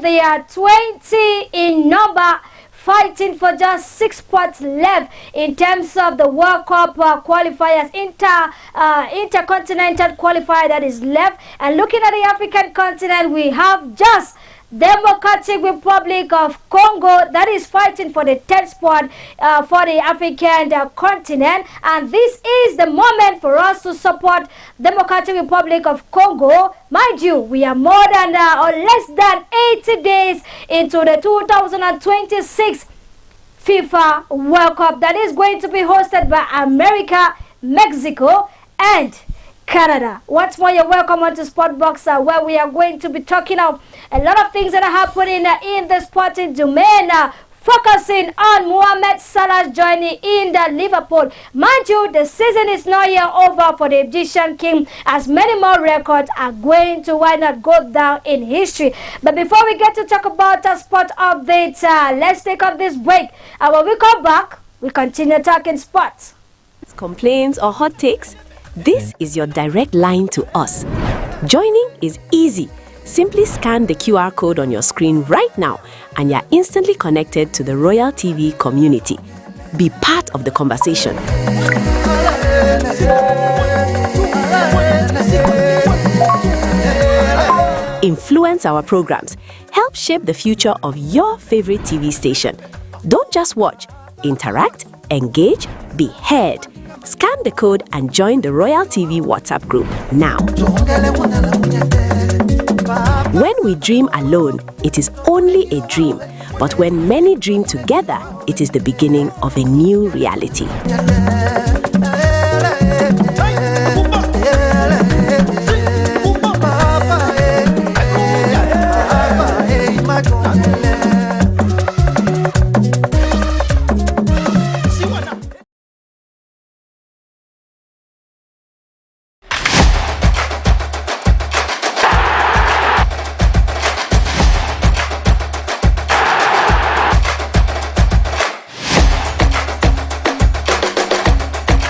they are 20 in number, fighting for just 6 spots left in terms of the World Cup qualifiers, intercontinental qualifier that is left. And looking at the African continent, we have just Democratic Republic of Congo that is fighting for the 10th spot for the African continent, and this is the moment for us to support Democratic Republic of Congo. Mind you, we are more than or less than 80 days into the 2026 FIFA World Cup that is going to be hosted by America, Mexico, and Canada. Once more, you're welcome onto Sportbox, where we are going to be talking of a lot of things that are happening in the sporting domain, focusing on Mohamed Salah's journey in the Liverpool. Mind you, the season is not yet over for the Egyptian king, as many more records are going to why not go down in history. But before we get to talk about sport updates, let's take up this break. And when we come back, we continue talking sports. Complaints or hot takes? This is your direct line to us. Joining is easy. Simply scan the QR code on your screen right now and you're instantly connected to the Royal TV community. Be part of the conversation. Influence our programs. Help shape the future of your favorite TV station. Don't just watch. Interact, engage, be heard. Scan the code and join the Royal TV WhatsApp group now. When we dream alone, it is only a dream. But when many dream together, it is the beginning of a new reality.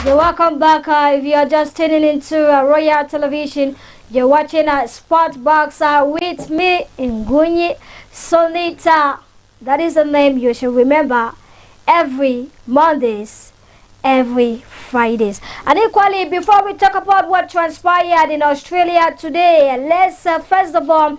Welcome back. If you are just tuning into Royal Television, you're watching Sportbox with me, Ngunyi Sonita. That is the name you should remember. Every Mondays, every Fridays. And equally, before we talk about what transpired in Australia today, let's first of all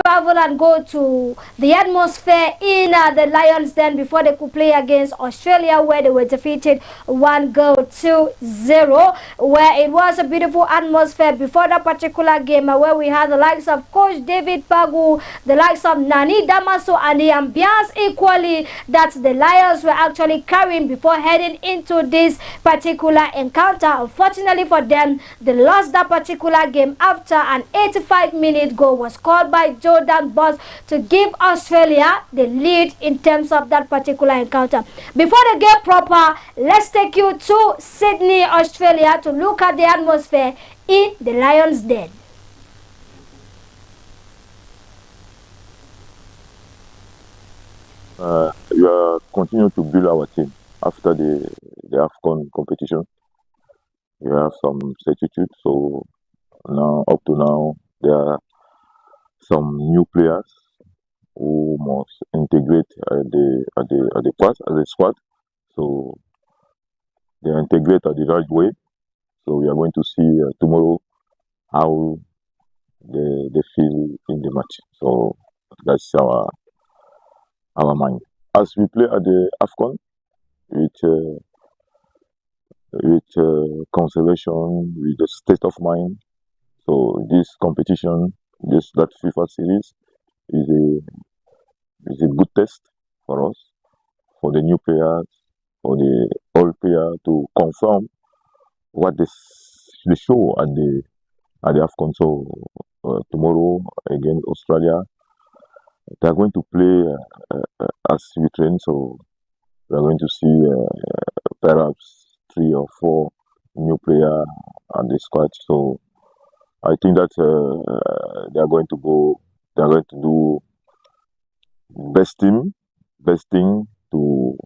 travel and go to the atmosphere in the Lions Den before they could play against Australia, where they were defeated 1-0, where it was a beautiful atmosphere before that particular game, where we had the likes of Coach David Pagu, the likes of Nani Damaso, and the ambience equally that the Lions were actually carrying before heading into this particular encounter. Unfortunately for them, they lost that particular game after an 85-minute goal was scored by Jordan Boss to give Australia the lead in terms of that particular encounter. Before the game proper, let's take you to Sydney, Australia to look at the atmosphere in the Lions Den. We are continuing to build our team after the AFCON competition. We have some substitute, so now up to now there are some new players who must integrate the squad. So they integrate the right way. So we are going to see tomorrow how they feel in the match. So that's our mind. As we play at the AFCON with conservation, with the state of mind. So this competition, that FIFA series is a good test for us, for the new players, for the old player to confirm what they show at the AFCON. So tomorrow against Australia, they are going to play as we train. So we are going to see perhaps 3 or 4 new players at the squad. So I think that they are going to do best thing to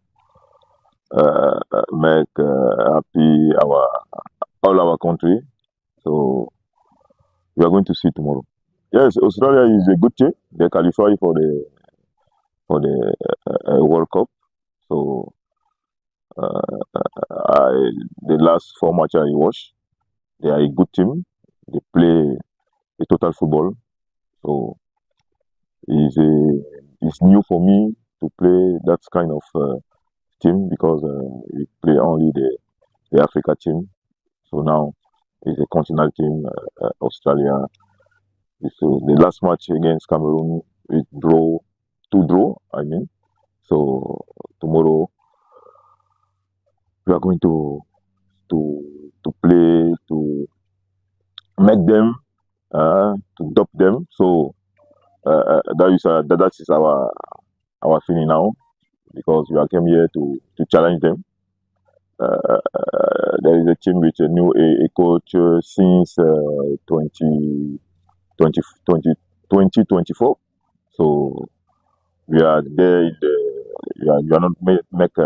make happy all our country. So we are going to see tomorrow. Yes, Australia is a good team. They qualify for the for the World Cup. So the last 4 matches I watched, they are a good team. They play a total football. So it's new for me to play that kind of team because we play only the Africa team. So now it's a continental team, Australia. So the last match against Cameroon, we draw 2-2. I mean, so tomorrow we are going to play to make them to dub them. So that is our feeling now because we are came here to challenge them. There is a team with a new coach since 2024. So we are there. We are not make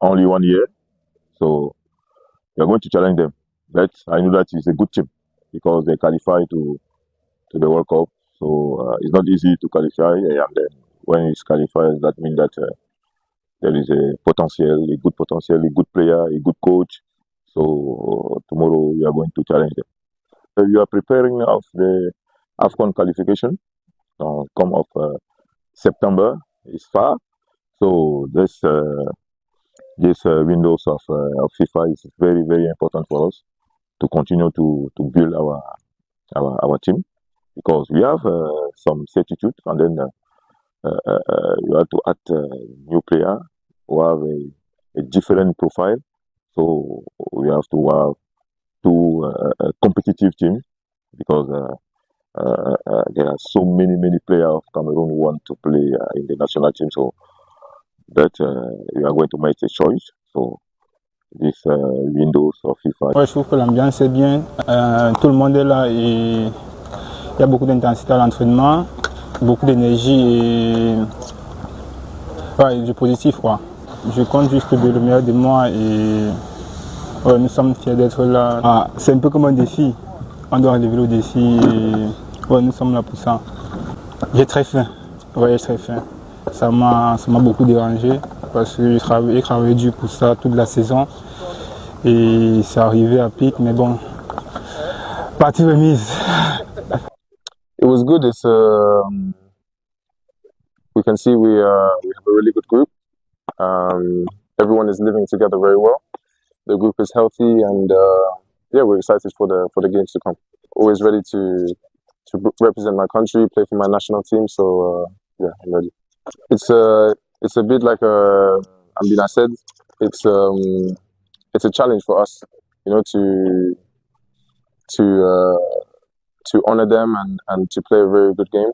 only 1 year. So we are going to challenge them. But I know that is a good team because they qualify to the World Cup. So it's not easy to qualify, and then when it's qualified, that means that there is a good potential, a good player, a good coach. So tomorrow we are going to challenge them. So we are preparing of the AFCON qualification. Come of September is far. So this windows of FIFA is very, very important for us to continue to build our team because we have some certitude, and then we have to add new player who have a different profile. So we have to have two competitive team because there are so many players of Cameroon who want to play in the national team. So that we are going to make a choice. So this windows of FIFA. Ouais, je trouve que l'ambiance est bien. Tout le monde est là et il y a beaucoup d'intensité à l'entraînement, beaucoup d'énergie et ouais, du positif, quoi. Je compte juste donner le meilleur de moi et ouais, nous sommes fiers d'être là. Ah, c'est un peu comme un défi. On doit relever le défi et ouais, nous sommes là pour ça. J'ai très faim. Ouais, j'ai très faim. Ça m'a beaucoup dérangé parce que j'ai travaillé dur pour ça toute la saison et c'est arrivé à pic, mais bon, partie remise. It was good. It's we can see we have a really good group. Everyone is living together very well. The group is healthy, and yeah, we're excited for the games to come. Always ready to represent my country, play for my national team. So yeah, I'm ready. It's a bit like Ambina said. It's a challenge for us, you know, to honor them and to play a very good game.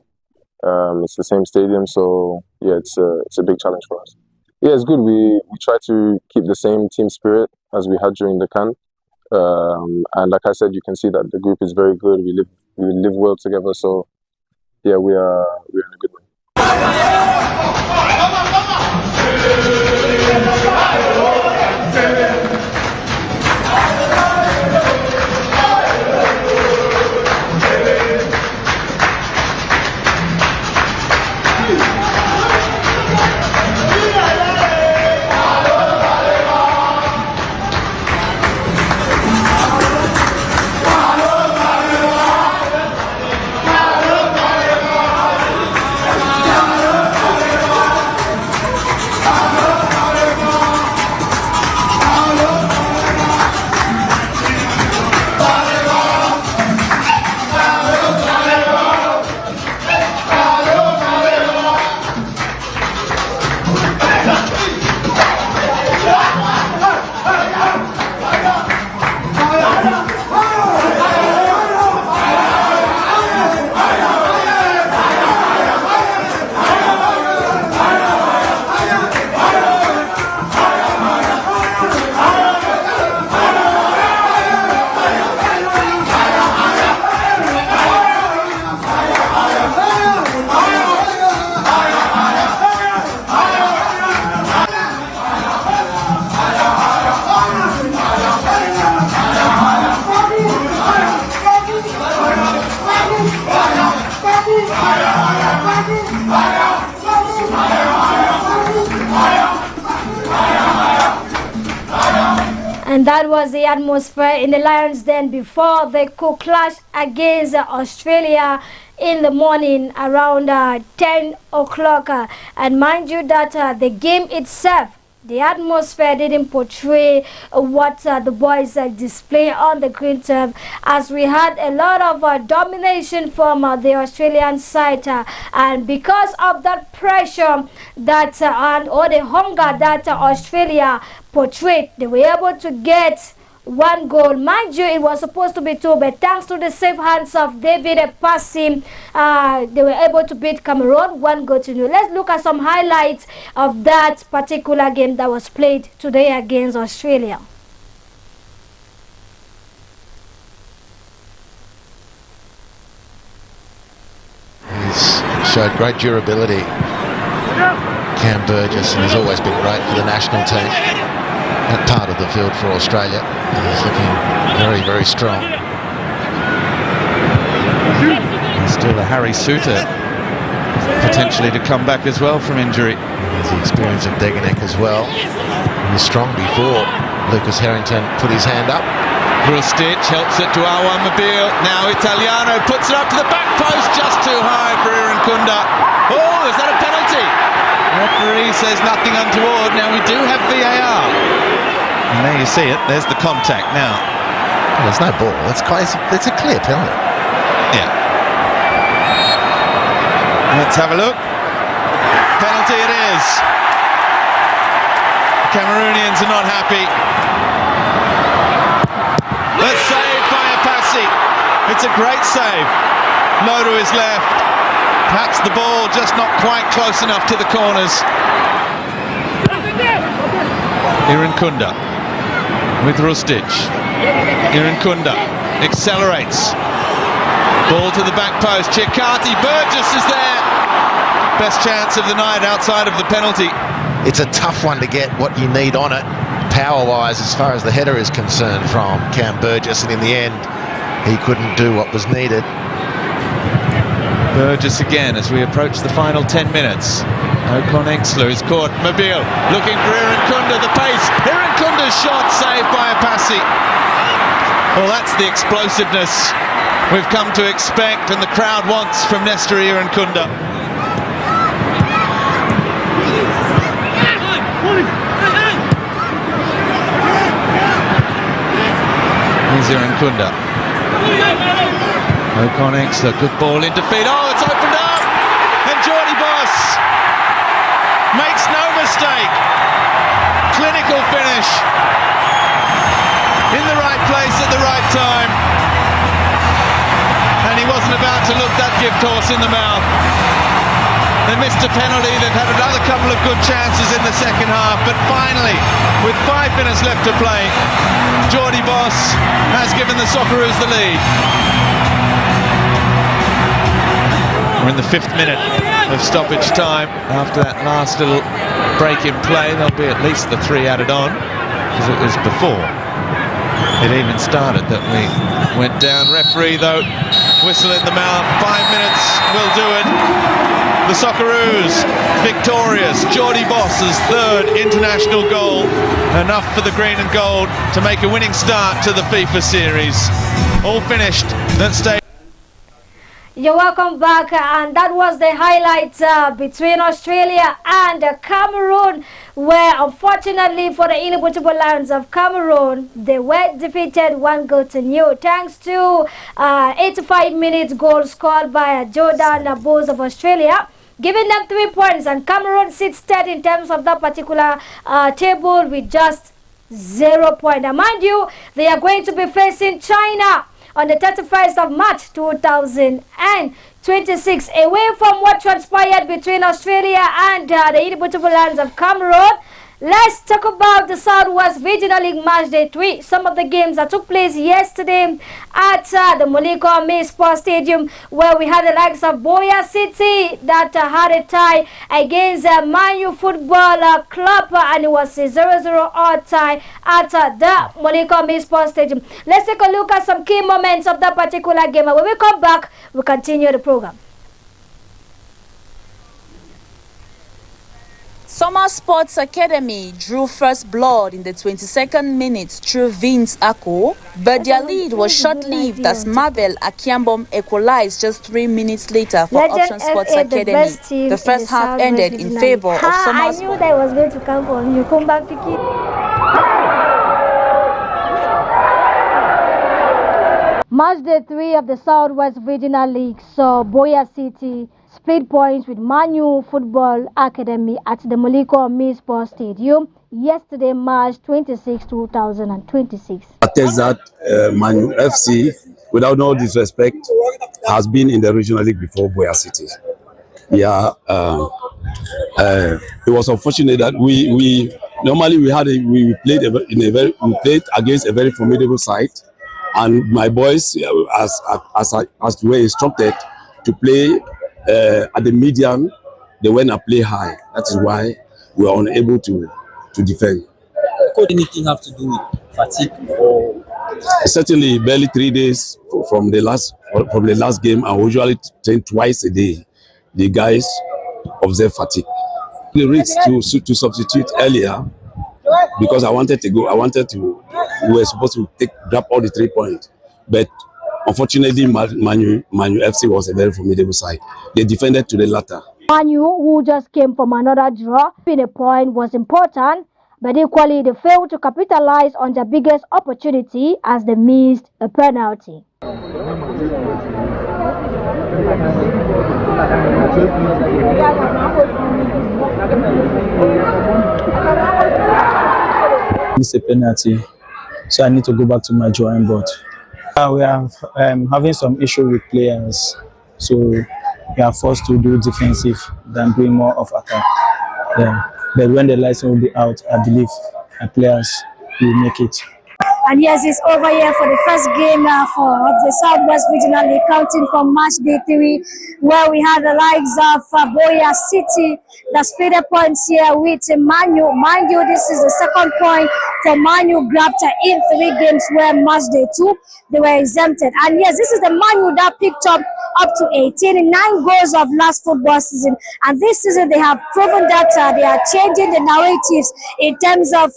It's the same stadium, so yeah, it's a big challenge for us. Yeah, it's good. We try to keep the same team spirit as we had during the CAN. And like I said, you can see that the group is very good. We live well together. So yeah, we're in a good way. And that was the atmosphere in the Lions Den before they could clash against Australia in the morning around 10 o'clock. And mind you that the game itself, the atmosphere didn't portray what the boys display on the green turf, as we had a lot of domination from the Australian side, and because of that pressure that or the hunger that Australia portrayed, they were able to get one goal. Mind you, it was supposed to be two, but thanks to the safe hands of David Passy, they were able to beat Cameroon 1-0. Let's look at some highlights of that particular game that was played today against Australia. He's showed great durability, Cam Burgess, and has always been great for the national team. That part of the field for Australia is looking very, very strong. There's still a Harry Suter potentially to come back as well from injury. There's the experience of Deganek as well. He was strong before Lucas Harrington put his hand up. Brustich helps it to Awan Mobile. Now Italiano puts it up to the back post, just too high for Irankunda. Oh, is that a penalty? Referee says nothing untoward. Now we do have VAR. And there you see it. There's the contact now. Well, there's no ball. It's a clear penalty. Yeah. Let's have a look. Penalty it is. The Cameroonians are not happy. Let's save by Apassi. It's a great save. Low to his left. Perhaps the ball just not quite close enough to the corners. Irankunda with Rustich. Irankunda accelerates. Ball to the back post. Chikati. Burgess is there. Best chance of the night outside of the penalty. It's a tough one to get what you need on it, power-wise, as far as the header is concerned, from Cam Burgess, and in the end, he couldn't do what was needed. Burgess again as we approach the final 10 minutes. Ocon Exler is caught. Mobile looking for Irankunda, the pace. Irankunda's shot saved by Apassi. Well, that's the explosiveness we've come to expect and the crowd wants from Nestor Irankunda. Here's Irankunda. Ocon Exler, good ball into feet. Oh, it's opened up! And Geordie Boss makes no mistake. Clinical finish. In the right place at the right time. And he wasn't about to look that gift horse in the mouth. They missed a penalty. They've had another couple of good chances in the second half. But finally, with 5 minutes left to play, Geordie Boss has given the Socceroos the lead. We're in the 5th minute of stoppage time. After that last little break in play, there'll be at least the 3 added on, because it was before it even started that we went down. Referee, though, whistle in the mouth. 5 minutes will do it. The Socceroos victorious. Geordie Boss's 3rd international goal. Enough for the green and gold to make a winning start to the FIFA series. All finished. Let's stay. You're welcome back, and that was the highlight between Australia and Cameroon, where unfortunately for the inimitable Lions of Cameroon, they were defeated 1-0 thanks to 85-minute goal scored by Jordan Bowes of Australia, giving them 3 points, and Cameroon sits third in terms of that particular table with just 0 points. Now, mind you, they are going to be facing China on the 31st of March 2026. Away from what transpired between Australia and the inimitable Lions of Cameroon, let's talk about the Southwest Regional League Match Day 3. Some of the games that took place yesterday at the Moliko May Sports Stadium, where we had the likes of Boya City that had a tie against Manu Football Club, and it was a 0-0 odd tie at the Moliko May Sports Stadium. Let's take a look at some key moments of that particular game, and when we come back, we'll continue the program. Summer Sports Academy drew first blood in the 22nd minute through Vince Ako, but their lead was short-lived as Marvel Akiambom equalized just 3 minutes later for Option Sports Academy. The first half ended in favor of Summer Sports. I knew that was going to come from you. Come back, Vicky. Match day 3 of the Southwest Regional League saw Boya City split points with Manu Football Academy at the Moliko Mi Sports Stadium yesterday, March 26, 2026. Attest that Manu FC, without no disrespect, has been in the Regional League before Boya City. Yeah, it was unfortunate that we normally played against a very formidable side, and my boys, as were instructed to play at the median, they went and play high. That is why we were unable to defend. Could anything have to do with fatigue or? Certainly, barely 3 days from the last game. I usually train twice a day. The guys observe fatigue. The risk to substitute earlier because I wanted to go. We were supposed to grab all the 3 points, but unfortunately, Manu FC was a very formidable side. They defended to the latter. Manu, who just came from another draw, being a point was important, but equally they failed to capitalize on their biggest opportunity as they missed a penalty. Miss a penalty, so I need to go back to my drawing board. We are having some issue with players, so we are forced to do defensive than doing more of attack. Yeah. But when the license will be out, I believe our players will make it. And yes, it's over here for the first game of the Southwest Regional League, counting from match day 3, where we had the likes of Boya City that split the points here with Manu. Mind you, this is the second point for Manu grabbed in 3 games where match day 2 they were exempted. And yes, this is the Manu that picked up to 9 goals of last football season. And this season they have proven that they are changing the narratives in terms of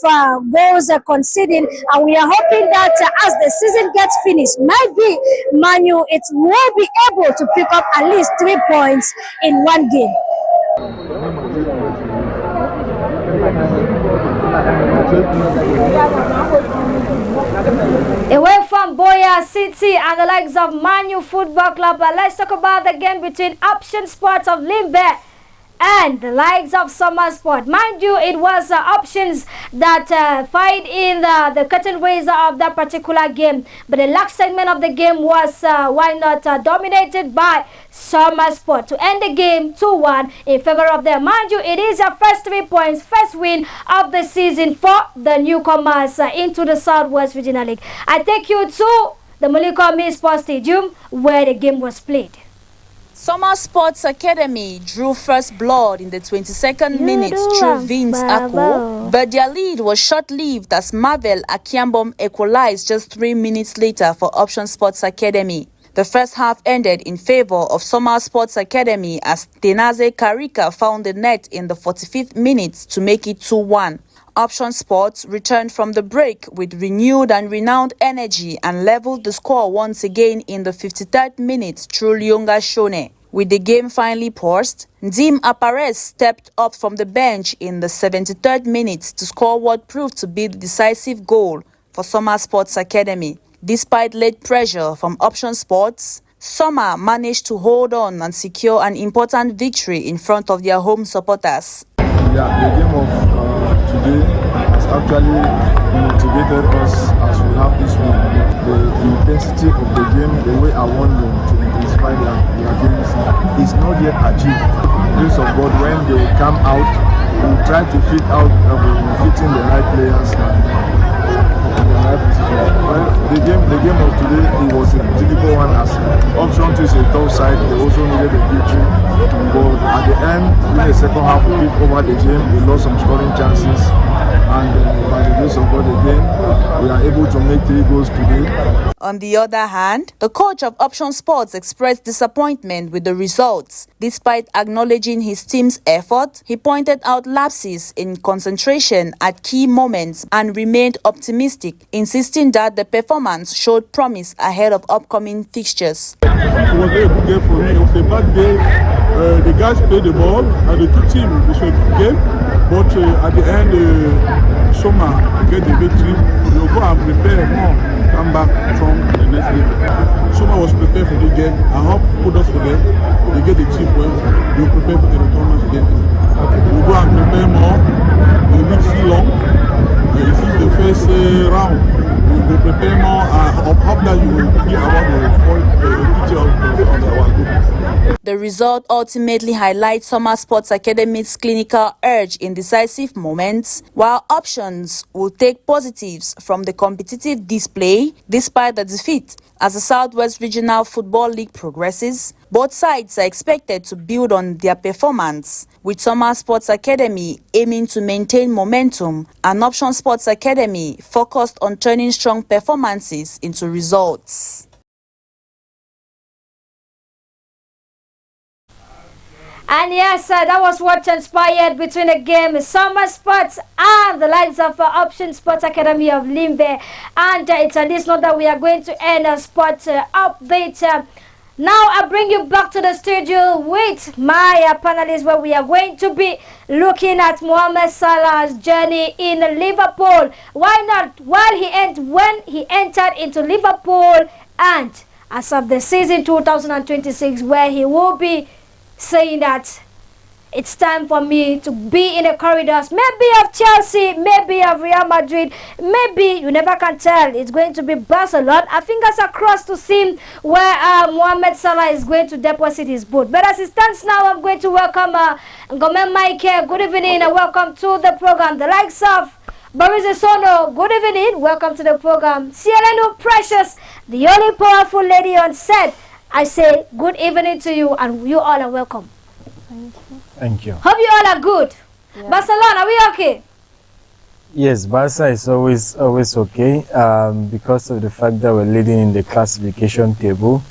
goals conceding, and we are hoping that as the season gets finished, maybe Manu will be able to pick up at least 3 points in 1 game. Away from Boya City and the likes of Manu Football Club, let's talk about the game between Option Sports of Limbe and the likes of Summer Sport. Mind you, it was options that fight in the curtain raiser of that particular game, but the last segment of the game was dominated by Summer Sport to end the game 2-1 in favor of them. Mind you, it is their first 3 points, first win of the season for the newcomers into the Southwest Regional League. I take you to the Moliko Mi Sports Stadium where the game was played. Summer Sports Academy drew first blood in the 22nd minute through Vince Ako, but their lead was short-lived as Marvel Akiambom equalized just 3 minutes later for Option Sports Academy. The first half ended in favor of Summer Sports Academy as Tenaze Karika found the net in the 45th minute to make it 2-1. Option Sports returned from the break with renewed and renowned energy and leveled the score once again in the 53rd minute through Lyonga Shone. With the game finally paused, Ndim Aparez stepped up from the bench in the 73rd minute to score what proved to be the decisive goal for Summer Sports Academy. Despite late pressure from Option Sports, Summer managed to hold on and secure an important victory in front of their home supporters. Yeah, the game of today has actually motivated us as we have this win. The intensity of the game, the way I want them to intensify their games is not yet achieved. Grace of God, when they come out, we try to fit in the right players and the right position. Well, the game of today, it was a difficult one as Option 2 is a tough side. They also needed a victory. But at the end, in the second half, we picked over the game. We lost some scoring chances. and by the grace of God again, we are able to make 3 goals today. On the other hand, the coach of Option Sports expressed disappointment with the results. Despite acknowledging his team's effort, he pointed out lapses in concentration at key moments and remained optimistic, insisting that the performance showed promise ahead of upcoming fixtures. It was a very good game for me. It was a bad day. The guys played the ball and the 2 teams, it was a good game. But at the end, Soma get the victory. We'll go and prepare more, come back from the next game. Soma was prepared for the game. I hope kudos for them. They get the team well. We'll prepare for the return again. We'll go and prepare more. We will see long. This is the first round. We will prepare more. I hope that you will be about the future of our group. The result ultimately highlights Summer Sports Academy's clinical urge in decisive moments, while Options will take positives from the competitive display despite the defeat. As the Southwest Regional Football League progresses, both sides are expected to build on their performance, with Summer Sports Academy aiming to maintain momentum and Option Sports Academy focused on turning strong performances into results. And yes, that was what transpired between the game Summer Sports and the likes of Option Sports Academy of Limbe. And it's on this note that we are going to end a sports update. Now I bring you back to the studio with my panelists, where we are going to be looking at Mohamed Salah's journey in Liverpool. Why not? When he entered into Liverpool, and as of the season 2026, where he will be saying that it's time for me to be in the corridors, maybe of Chelsea, maybe of Real Madrid, maybe, you never can tell, it's going to be Barcelona. Our fingers are crossed to see where Mohamed Salah is going to deposit his boot. But as it stands now, I'm going to welcome Ngome Mike. Good evening and welcome to the program. The likes of Boris Sono, good evening, welcome to the program. Cieleno Precious, the only powerful lady on set, I say good evening to you, and you all are welcome. Thank you. Hope you all are good. Yeah. Barcelona, are we okay? Yes, Barca is always okay because of the fact that we're leading in the classification table.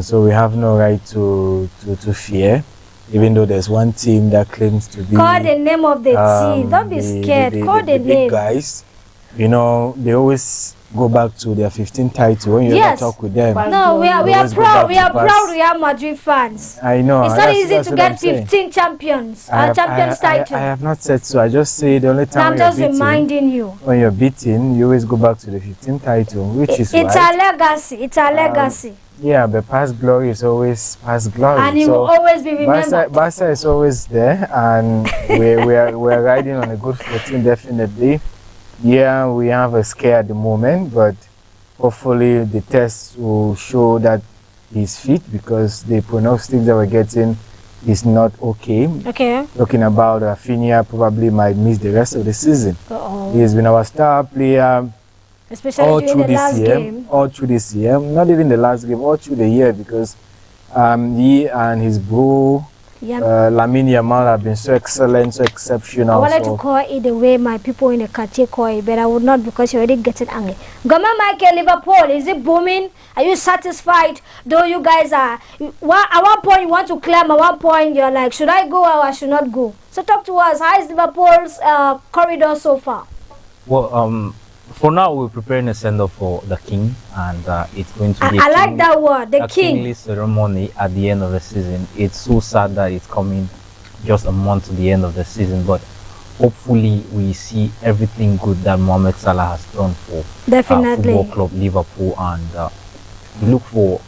So we have no right to fear, even though there's one team that claims to be... Call the name of the team. Don't be scared. Call the name. Big guys, you know, they always go back to their 15th title when you ever talk with them. No, we are proud. We are proud Real Madrid fans. I know. It's not easy to get 15 champions champions title. I have not said so. I just say the only time I'm just reminding you. When you're beaten, you always go back to the 15th title, which is it's our legacy. It's our legacy. Yeah, but past glory is always past glory. And it will always be remembered. Barca is always there, and we're riding on a good footing, definitely. Yeah, we have a scare at the moment, but hopefully the tests will show that he's fit, because the prognostics that we're getting is not okay. Okay. Talking about Rafinha probably might miss the rest of the season. He has been our star player, especially all during through the last year, game. all through this year, not even the last game, all through the year, because he and his bro Lamine Yamal have been so excellent, so exceptional. I wanted to call it the way my people in the Cartier call it, but I would not, because you're already getting angry. Goma Michael, Liverpool, is it booming? Are you satisfied? Though you guys are, at one point you want to climb, at one point you're like, should I go or I should not go? So talk to us. How is Liverpool's corridor so far? Well, for now we're preparing a send-off for the king, and it's going to be I like that word, the king. Kingly ceremony at the end of the season. It's so sad that it's coming just a month to the end of the season, but hopefully we see everything good that Mohamed Salah has done for football club Liverpool, and we look for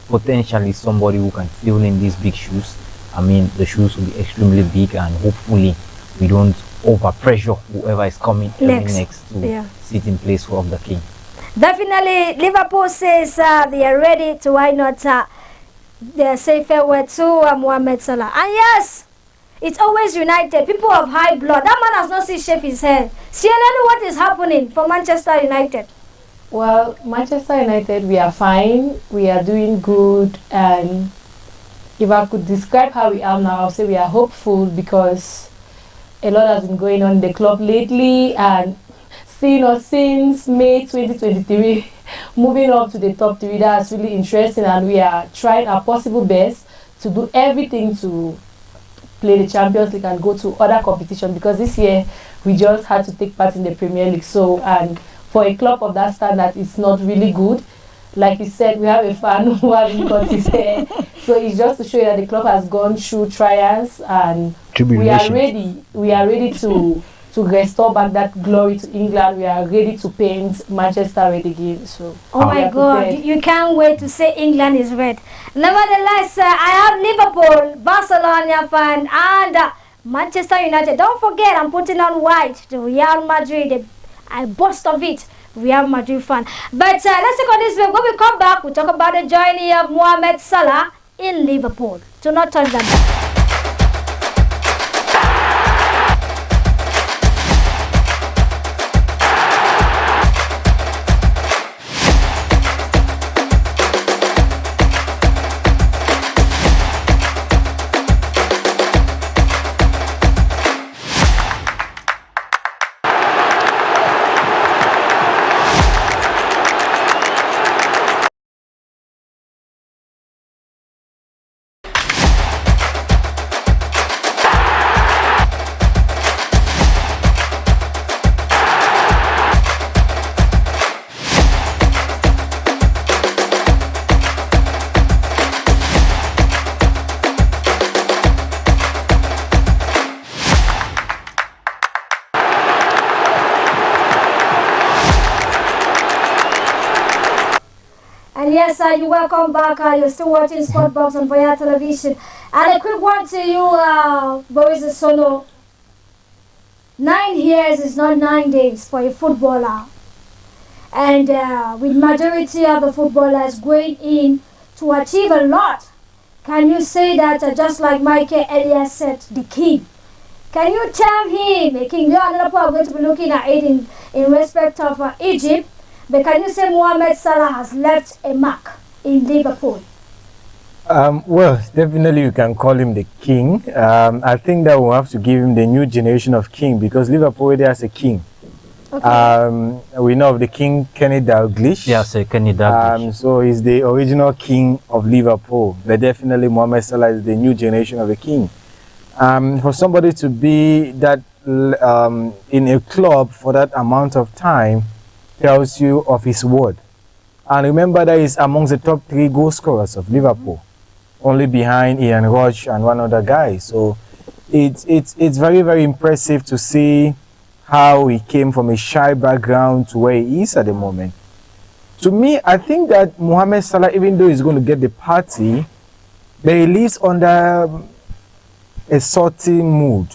potentially somebody who can fill in these big shoes. I mean, the shoes will be extremely big, and hopefully we don't overpressure whoever is coming next to sit in place of the king. Definitely, Liverpool says they are ready to, why not, they say farewell to Mohamed Salah. And yes, it's always United. People of high blood. That man has not seen shave his head. Cieleno, what is happening for Manchester United? Well, Manchester United, we are fine. We are doing good. And if I could describe how we are now, I'll say we are hopeful, because a lot has been going on in the club lately, and seeing us since May 2023 moving up to the top 3, that's really interesting, and we are trying our possible best to do everything to play the Champions League and go to other competition, because this year we just had to take part in the Premier League. So, and for a club of that standard, it's not really good. Like you said, we have a fan who hasn't got his hair. So it's just to show you that the club has gone through trials, and we are ready. We are ready to restore back that glory to England. We are ready to paint Manchester red again. So oh my God, you can't wait to say England is red. Nevertheless, I have Liverpool, Barcelona fan, and Manchester United. Don't forget, I'm putting on white, the Real Madrid. I boast of it. Real Madrid fan. But let's take on this way. When we come back, we'll talk about the journey of Mohamed Salah in Liverpool. Do not touch that. Yes, you welcome back. You're still watching Sportbox on Voya Television. And a quick one to you, Boris Sono. 9 years is not 9 days for a footballer. And with majority of the footballers going in to achieve a lot, can you say that just like Michael Elias said, the king? Can you tell him, the king, you are going to be looking at it in respect of Egypt, but can you say Mohamed Salah has left a mark in Liverpool? Well, definitely you can call him the king. I think that we'll have to give him the new generation of king, because Liverpool already has a king. Okay. We know of the king, Kenny Dalglish. Yes, Kenny Dalglish. So he's the original king of Liverpool. But definitely Mohamed Salah is the new generation of a king. For somebody to be that in a club for that amount of time tells you of his word. And remember that he's amongst the top 3 goal scorers of Liverpool, only behind Ian Rush and one other guy. So it's very, very impressive to see how he came from a shy background to where he is at the moment. To me, I think that Mohamed Salah, even though he's going to get the party, but he lives under a certain mood,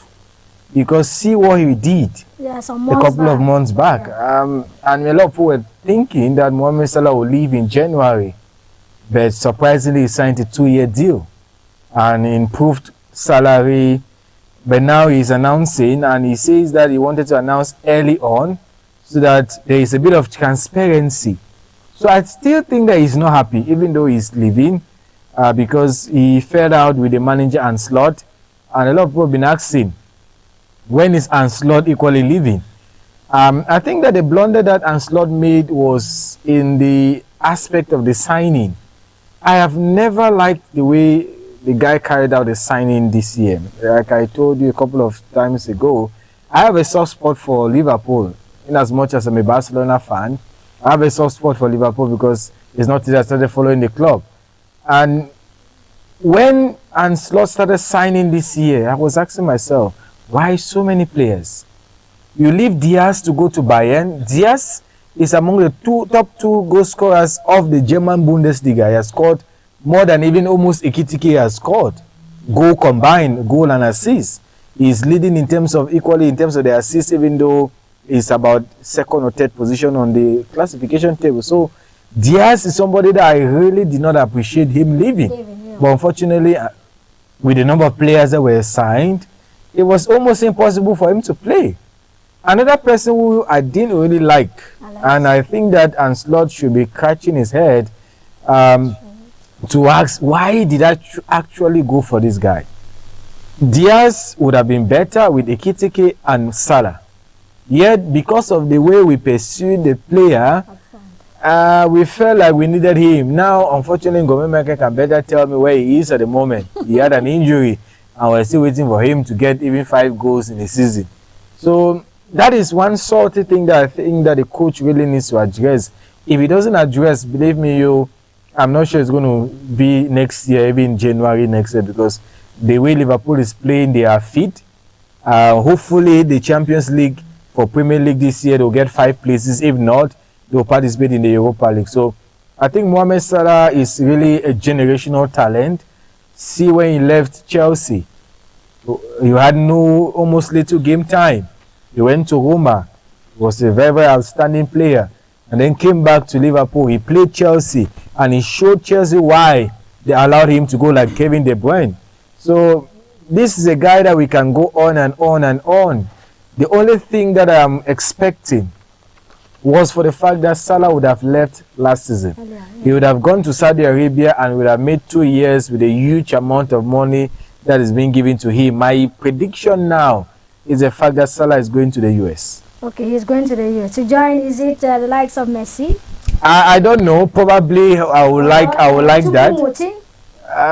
because see what he did a couple of months back. And a lot of people were thinking that Mohamed Salah will leave in January, but surprisingly he signed a 2-year deal and improved salary. But now he's announcing, and he says that he wanted to announce early on so that there is a bit of transparency. So I still think that he's not happy, even though he's leaving, because he fell out with the manager Anslot, and a lot of people have been asking, when is Anslot equally leaving? I think that the blunder that Anslot made was in the aspect of the signing. I have never liked the way the guy carried out the signing this year. Like I told you a couple of times ago, I have a soft spot for Liverpool. In as much as I'm a Barcelona fan, I have a soft spot for Liverpool because it's not that I started following the club. And when Anslot started signing this year, I was asking myself, why so many players? You leave Diaz to go to Bayern. Diaz is among the top two goal scorers of the German Bundesliga. He has scored more than even almost Ekitike has scored. Goal combined, goal and assist. He is leading in terms of equally in terms of the assists, even though he's about 2nd or 3rd position on the classification table. So Diaz is somebody that I really did not appreciate him leaving. But unfortunately, with the number of players that were signed, it was almost impossible for him to play. Another person who I didn't really like, and I think that Anslot should be scratching his head to ask, why did I actually go for this guy? Diaz would have been better with Ekitike and Salah. Yet, because of the way we pursued the player, we felt like we needed him. Now, unfortunately, Ngomemeke can better tell me where he is at the moment. He had an injury, and we're still waiting for him to get even 5 goals in the season. So, that is one salty thing that I think that the coach really needs to address. If he doesn't address, believe me, I'm not sure it's going to be next year, even January next year, because the way Liverpool is playing, they are fit. Hopefully, the Champions League for Premier League this year, they'll get 5 places. If not, they'll participate in the Europa League. So, I think Mohamed Salah is really a generational talent. See, when he left Chelsea, you had almost little game time. He went to Roma, was a very, very outstanding player, and then came back to Liverpool. He played Chelsea, and he showed Chelsea why they allowed him to go like Kevin De Bruyne. So this is a guy that we can go on and on and on. The only thing that I'm expecting was for the fact that Salah would have left last season. He would have gone to Saudi Arabia and would have made 2 years with a huge amount of money that is being given to him. My prediction now is the fact that Salah is going to the US. Okay, he's going to the US. To join, is it the likes of Messi? I don't know. Probably I would like that.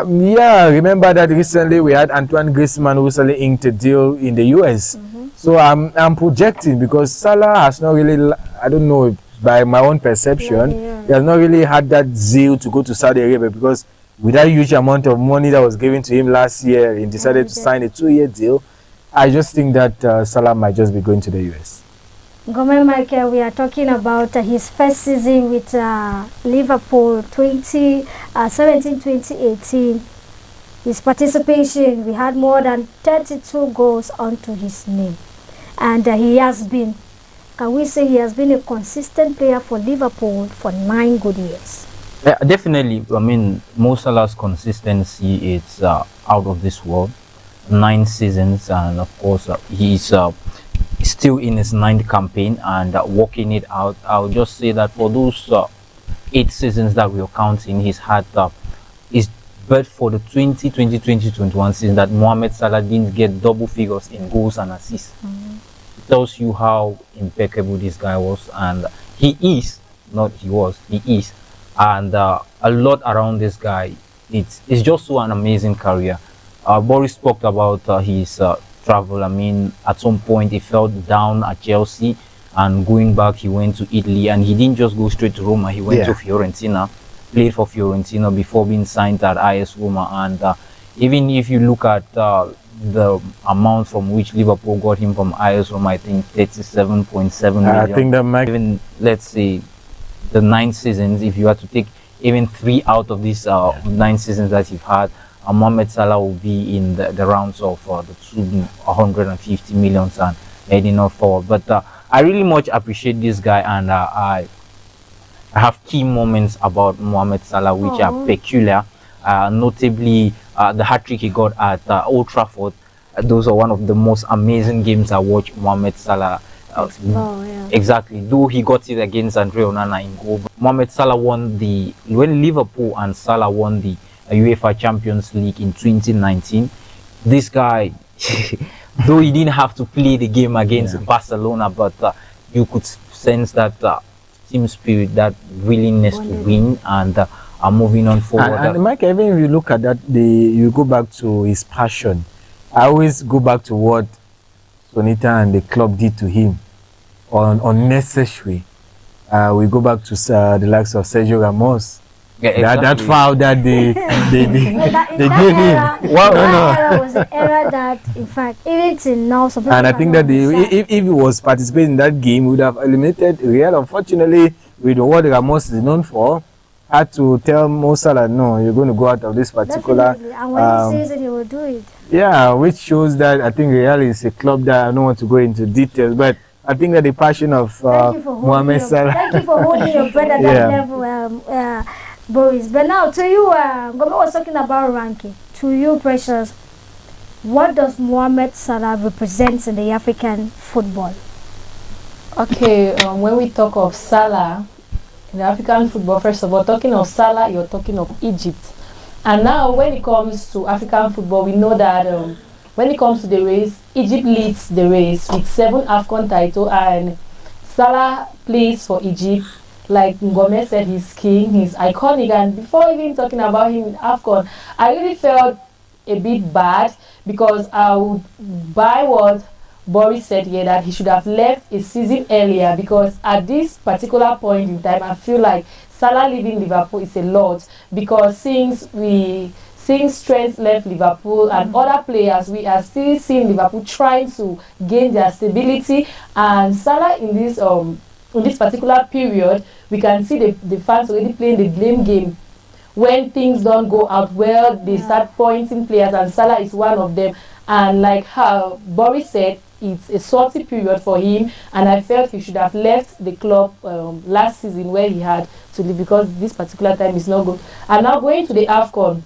Yeah, remember that recently we had Antoine Griezmann who recently inked a deal in the US. So I'm projecting, because Salah has not really, I don't know, by my own perception, he has not really had that zeal to go to Saudi Arabia, because with that huge amount of money that was given to him last year, he decided to sign a 2-year deal. I just think that Salah might just be going to the US. Michael, we are talking about his first season with Liverpool, 2017-2018. His participation, we had more than 32 goals onto his name. And he has been, can we say he has been a consistent player for Liverpool for 9 good years? Yeah, definitely. I mean, Mo Salah's consistency is out of this world. 9 seasons, and of course he's still in his 9th campaign and working it out. I'll just say that for those 8 seasons that we're counting, he's had but for the 2020-2021 season that Mohamed Salah didn't get double figures in goals and assists. It tells you how impeccable this guy was, and he is, not he was, he is. And a lot around this guy. It's just so an amazing career. Boris talked about his travel. I mean, at some point he felt down at Chelsea, and going back he went to Italy, and he didn't just go straight to Roma. He went to Fiorentina, played for Fiorentina before being signed at AS Roma. And even if you look at the amount from which Liverpool got him from AS Roma, I think 37.7 million. I think that might, even let's say the 9 seasons, if you had to take even 3 out of these 9 seasons that you've had, Mohamed Salah will be in the rounds of the 250 million and heading up forward. But I really much appreciate this guy, and I have key moments about Mohamed Salah which are peculiar, notably the hat-trick he got at Old Trafford. Those are one of the most amazing games I watched Mohamed Salah. Exactly, though he got it against Andre Onana in goal. Mohamed Salah won when Liverpool and Salah won the UEFA Champions League in 2019. This guy, though he didn't have to play the game against Barcelona, but you could sense that team spirit, that willingness to win, and are moving on forward. And Mike, even if you look at that, you go back to his passion. I always go back to what Sonita and the club did to him on unnecessary. We go back to the likes of Sergio Ramos. Yeah, exactly. That foul that they gave him. That was an era that, in fact, even till now, some people. And I think that if he was participating in that game, he would have eliminated Real. Unfortunately, with what Ramos is known for, had to tell Mo Salah, no, you're going to go out of this particular. Definitely. And when he says it, he will do it. Yeah, which shows that I think Real is a club that I don't want to go into details, but I think that the passion of Mohamed Salah. Thank you for holding your breath at that level, Boris. But now, to you, Gomez was talking about ranking. To you, Precious, what does Mohamed Salah represent in the African football? Okay, when we talk of Salah in the African football, first of all, talking of Salah, you're talking of Egypt. And now, when it comes to African football, we know that when it comes to the race, Egypt leads the race with 7 AFCON titles, and Salah plays for Egypt. Like Ngome said, he's king, he's iconic, and before even talking about him in AFCON, I really felt a bit bad because I would buy what Boris said here, that he should have left a season earlier, because at this particular point in time, I feel like Salah leaving Liverpool is a lot, because since Trent left Liverpool and other players, we are still seeing Liverpool trying to gain their stability, and Salah in this particular period, we can see the fans already playing the blame game. When things don't go out well, they start pointing players, and Salah is one of them. And like how Boris said, it's a salty period for him, and I felt he should have left the club last season where he had to leave, because this particular time is not good. And now going to the AFCON,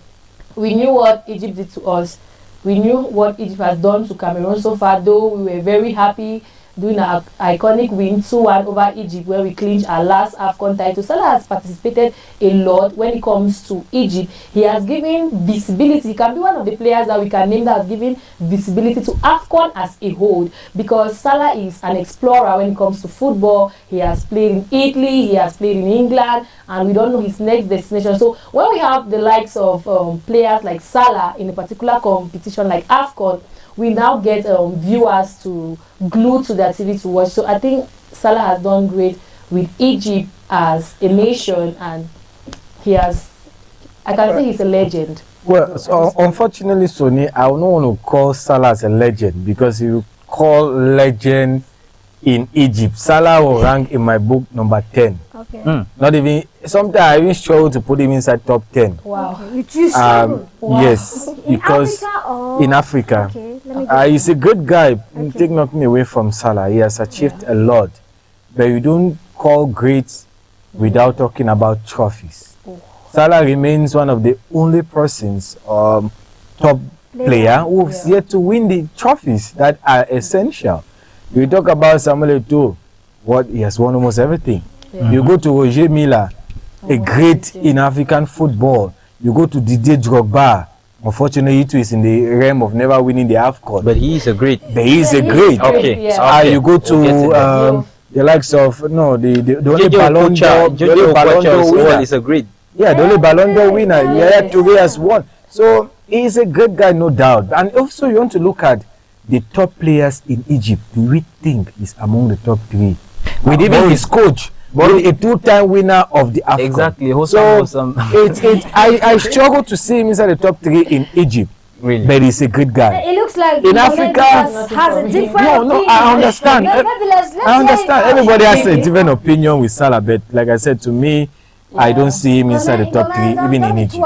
we knew what Egypt did to us. We knew what Egypt has done to Cameroon so far, though we were very happy doing an iconic win 2-1 over Egypt, where we clinched our last AFCON title. Salah has participated a lot when it comes to Egypt. He has given visibility. He can be one of the players that we can name that has given visibility to AFCON as a whole, because Salah is an explorer when it comes to football. He has played in Italy, he has played in England, and we don't know his next destination. So when we have the likes of players like Salah in a particular competition like AFCON, we now get viewers to glue to their TV to watch. So I think Salah has done great with Egypt as a nation, and I can say he's a legend. Well, so unfortunately, Sonny, I don't want to call Salah as a legend, because if you call legend in Egypt, Salah will rank in my book number 10. Okay. Not even, sometimes I even struggle to put him inside top 10. Wow. Okay. You struggle? Wow. Yes, because in Africa, or? In Africa. Okay. He's a good guy. Take nothing away from Salah. He has achieved a lot, but you don't call great without talking about trophies. Salah remains one of the only persons, top player who's yet to win the trophies that are essential. You talk about Samuel Eto'o, what he has won almost everything. You go to Roger Milla, a great in African football. You go to Didier Drogba. Unfortunately, he too is in the realm of never winning the AFCON. But he is a great. But he is a great. Okay. You go to the likes of the only Ballon d'Or winner is a great. Yeah, the only Ballon d'Or winner. Yaya Touré has won. So he is a great guy, no doubt. And also, you want to look at the top players in Egypt. Do we think he's among the top 3? With even his coach, a 2-time winner of the AFCON. Exactly. So I struggle to see him inside the top 3 in Egypt. Really? But he's a good guy. It looks like in Africa has a different No, I understand. Let's I understand. Everybody has a different opinion with Salah, but like I said, to me, I don't see him inside the top 3, even in Egypt.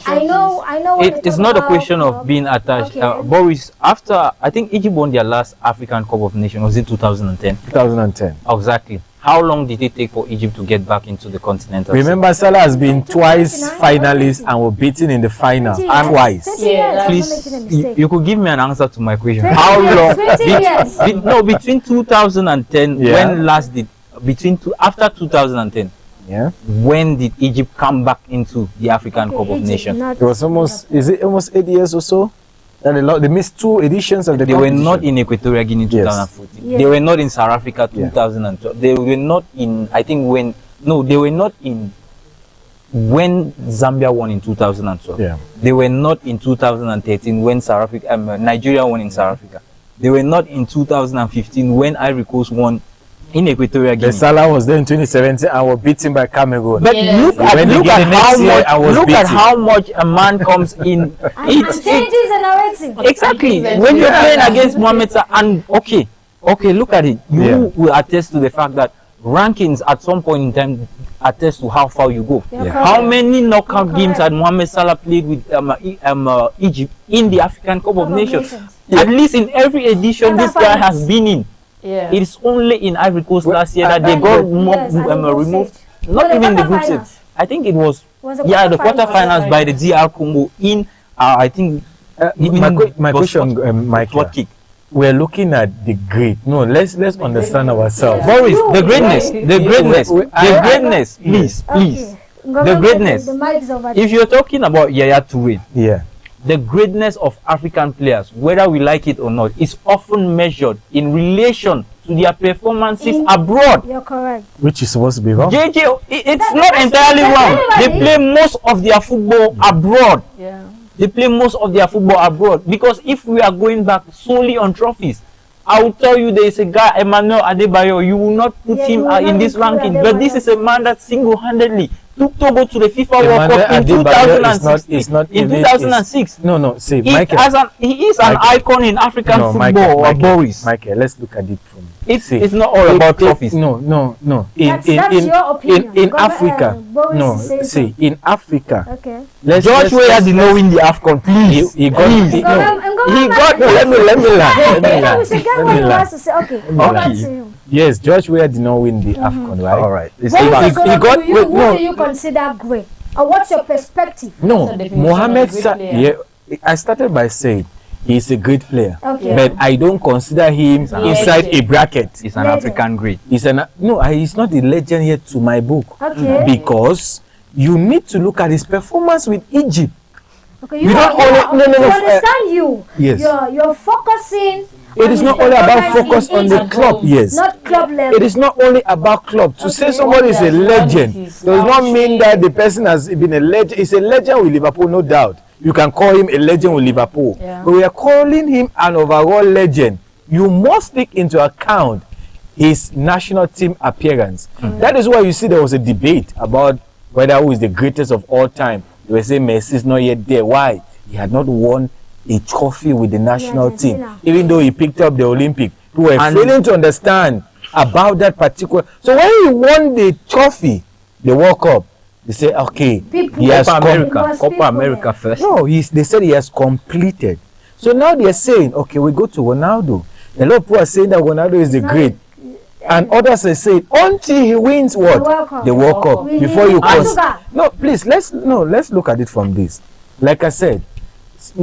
I know. It's not a question of being attached. Boris, after I think Egypt won their last African Cup of Nations, was it 2010? 2010. Exactly. How long did it take for Egypt to get back into the continental? Remember, Salah has been twice finalists and were beaten in the final twice. Please, you could give me an answer to my question. How long? Between 2010 when last did after 2010. Yeah. When did Egypt come back into the African Cup of Nations? It was almost 8 years or so? They missed 2 editions of the competition. They were not in Equatorial Guinea 2014. Yes. They were not in South Africa 2012. They were not in, they were not in when Zambia won in 2012. Yeah. They were not in 2013 when Nigeria won in South Africa. They were not in 2015 when Ivory Coast won in Equatorial Guinea. The Salah was there in 2017 and was beaten by Cameroon. But look at how much a man comes in. It changes the narrative. Exactly. When you're playing against Mohamed Salah, and okay, look at it. You will attest to the fact that rankings at some point in time attest to how far you go. How many knockout games had Mohamed Salah played with Egypt in the African Cup of Nations? At least in every edition this guy has been in. Yeah. It is only in Ivory Coast last year that they got removed. Not even the group stage. I think it was the quarterfinals by the DR Congo in I think. My question, Michael. We're looking at the great. No, let's understand ourselves. Boris, the greatness. Please. The greatness. If you're talking about Yaya Touré, the greatness of African players, whether we like it or not, is often measured in relation to their performances abroad. You're correct. Which is supposed to be wrong. JJ, it's not entirely wrong. They play most of their football abroad. Yeah. They play most of their football abroad. Because if we are going back solely on trophies, I will tell you there is a guy, Emmanuel Adebayo, you will not put him in this ranking. But this is a man that single-handedly took Togo to the FIFA World Cup in 2006. No, see, he Michael. He is an icon in African football, Boris. Michael, let's look at it from. It's not all about trophies. No. That's your opinion. In Africa, in Africa. Okay. George Weah did not win the AFCON, please. He got. Let me land. Okay. Yes, George Weah did not win the AFCON, right? All right. Who do you consider great? Or what's your perspective? No, Mohamed Salah. Yeah, I started by saying he's a great player, but I don't consider him inside a bracket. He's an African great. He's not a legend yet to my book, because you need to look at his performance with Egypt. Okay, you understand you. Yes. You're focusing. It is not only about focus on the club, yes. Not club level. It is not only about club. To say somebody is a legend does not mean that the person has been a legend. He's a legend with Liverpool, no doubt. You can call him a legend with Liverpool. Yeah. But we are calling him an overall legend. You must take into account his national team appearance. That is why you see there was a debate about whether who is the greatest of all time. They were saying Messi is not yet there. Why? He had not won a trophy with the national team, even though he picked up the Olympic. We were failing to understand about that particular. So when he won the trophy, the World Cup, they say, okay, he has Copa America first. No, they said he has completed. So now they are saying, okay, we go to Ronaldo. A lot of people are saying that Ronaldo is the great. And others are saying until he wins what? The World Cup. Before you no, please let's look at it from this. Like I said,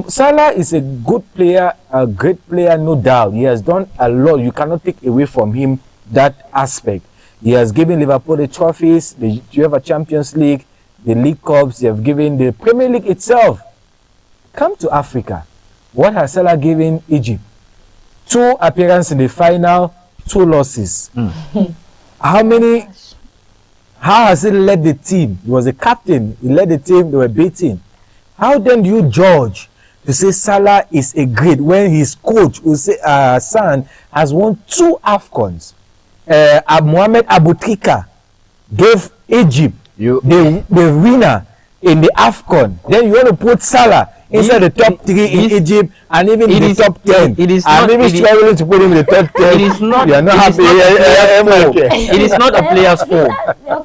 Salah is a good player, a great player, no doubt. He has done a lot. You cannot take away from him that aspect. He has given Liverpool the trophies, the UEFA Champions League, the League Cups. They have given the Premier League itself. Come to Africa. What has Salah given Egypt? 2 appearances in the final, 2 losses. How has he led the team? He was a captain. He led the team. They were beating. How then do you judge to say Salah is a great when his coach, Hassan, has won 2 AFCONs? Mohamed Aboutrika gave Egypt the winner in the AFCON. Then you want to put Salah inside the top 3 in Egypt and even in the top 10. It is I'm even struggling to put him in the top 10. It is not. You are not happy. It is not a player's fault.